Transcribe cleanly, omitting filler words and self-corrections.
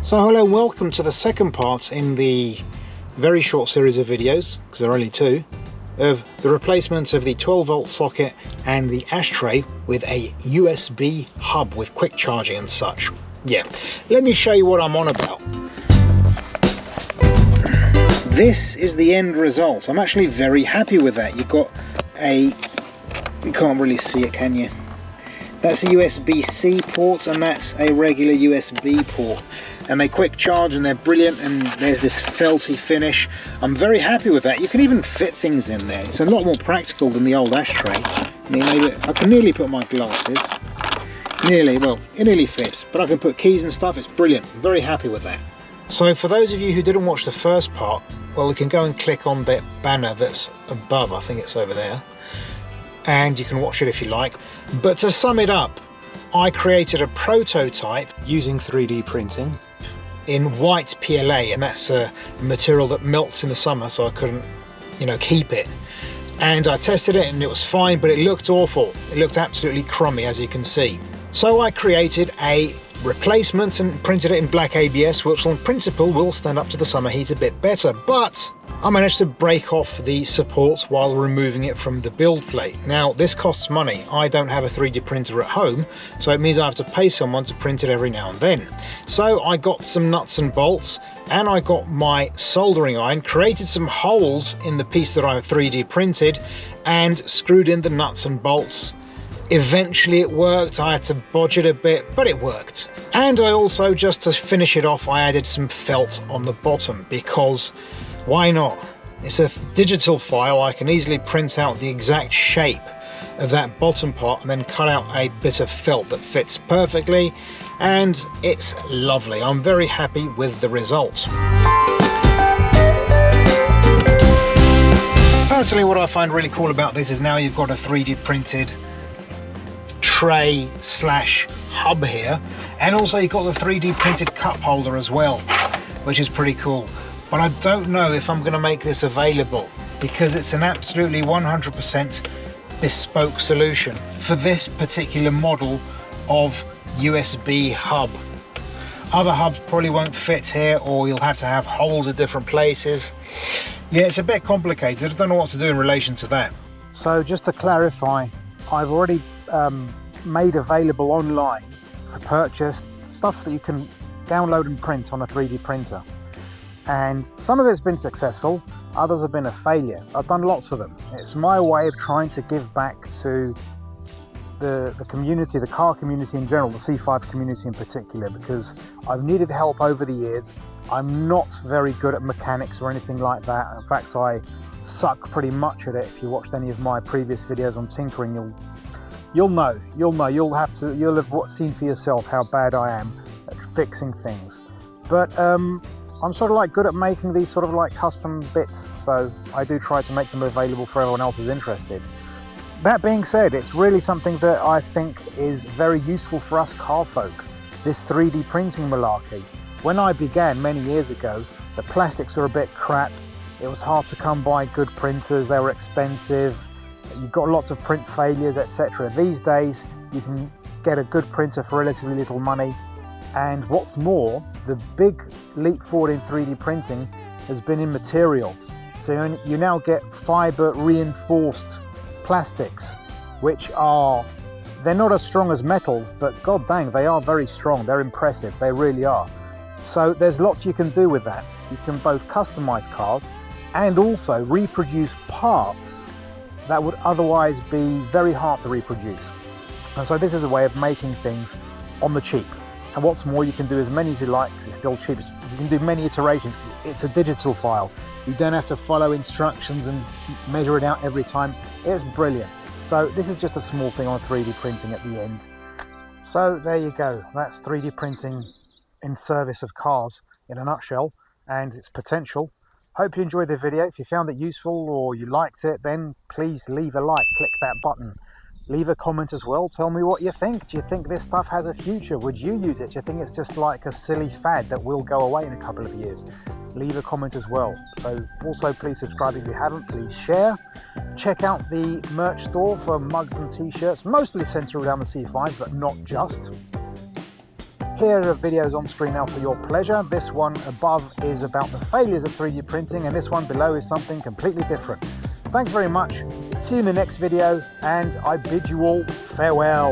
So hello and welcome to the second part in the very short series of videos, because there are only two, of the replacement of the 12 volt socket and the ashtray with a USB hub with quick charging and such. Yeah, let me show you what I'm on about. This is the end result. I'm actually very happy with that. You've got a, you can't really see it, can you? That's a USB-C port and that's a regular USB port. And they quick charge and they're brilliant, and there's this felty finish. I'm very happy with that. You can even fit things in there. It's a lot more practical than the old ashtray. I can nearly put my glasses. Well, it nearly fits, but I can put keys and stuff. It's brilliant. I'm very happy with that. So for those of you who didn't watch the first part, well, you can go and click on that banner that's above. I think it's over there. And you can watch it if you like. But to sum it up, I created a prototype using 3D printing in white PLA, and that's a material that melts in the summer, so I couldn't, keep it. And I tested it and it was fine, but it looked awful. It looked absolutely crummy, as you can see. So I created a replacement and printed it in black ABS, which in principle will stand up to the summer heat a bit better, but I managed to break off the supports while removing it from the build plate. Now this costs money. I don't have a 3D printer at home, so it means I have to pay someone to print it every now and then. So I got some nuts and bolts and I got my soldering iron, created some holes in the piece that I 3D printed and screwed in the nuts and bolts. Eventually it worked. I had to bodge it a bit, but it worked. And I also, just to finish it off, I added some felt on the bottom, because why not? It's a digital file. I can easily print out the exact shape of that bottom part and then cut out a bit of felt that fits perfectly, and it's lovely. I'm very happy with the result. Personally, what I find really cool about this is now you've got a 3D printed tray slash hub here, and also you've got the 3D printed cup holder as well, which is pretty cool. But I don't know if I'm going to make this available, because it's an absolutely 100% bespoke solution for this particular model of USB hub. Other hubs probably won't fit here, or you'll have to have holes at different places. Yeah, it's a bit complicated. I don't know what to do in relation to that. So just to clarify, I've already made available online for purchase stuff that you can download and print on a 3D printer. And some of it's been successful, others have been a failure. I've done lots of them. It's my way of trying to give back to the community, the car community in general, the C5 community in particular, because I've needed help over the years. I'm not very good at mechanics or anything like that. In fact, I suck pretty much at it. If you watched any of my previous videos on tinkering, you'll have seen for yourself how bad I am at fixing things. But I'm sort of like good at making these sort of like custom bits, so I do try to make them available for everyone else who's interested. That being said, it's really something that I think is very useful for us car folk, this 3D printing malarkey. When I began many years ago, the plastics were a bit crap, it was hard to come by good printers, they were expensive, you got lots of print failures, etc. These days you can get a good printer for relatively little money, and what's more, the big leap forward in 3D printing has been in materials. So you now get fiber reinforced plastics, which they're not as strong as metals, but god dang, they are very strong, they're impressive, they really are. So there's lots you can do with that. You can both customize cars and also reproduce parts that would otherwise be very hard to reproduce. And so this is a way of making things on the cheap. And what's more, you can do as many as you like because it's still cheap. You can do many iterations because it's a digital file. You don't have to follow instructions and measure it out every time. It's brilliant. So this is just a small thing on 3D printing at the end. So there you go. That's 3D printing in service of cars in a nutshell and its potential. Hope you enjoyed the video. If you found it useful or you liked it, then please leave a like, click that button. Leave a comment as well, tell me what you think. Do you think this stuff has a future? Would you use it? Do you think it's just like a silly fad that will go away in a couple of years? Leave a comment as well. So also please subscribe if you haven't, please share. Check out the merch store for mugs and t-shirts, mostly centered around the C5, but not just. pair of videos on screen now for your pleasure. This one above is about the failures of 3D printing, and this one below is something completely different. Thanks very much. See you in the next video, and I bid you all farewell.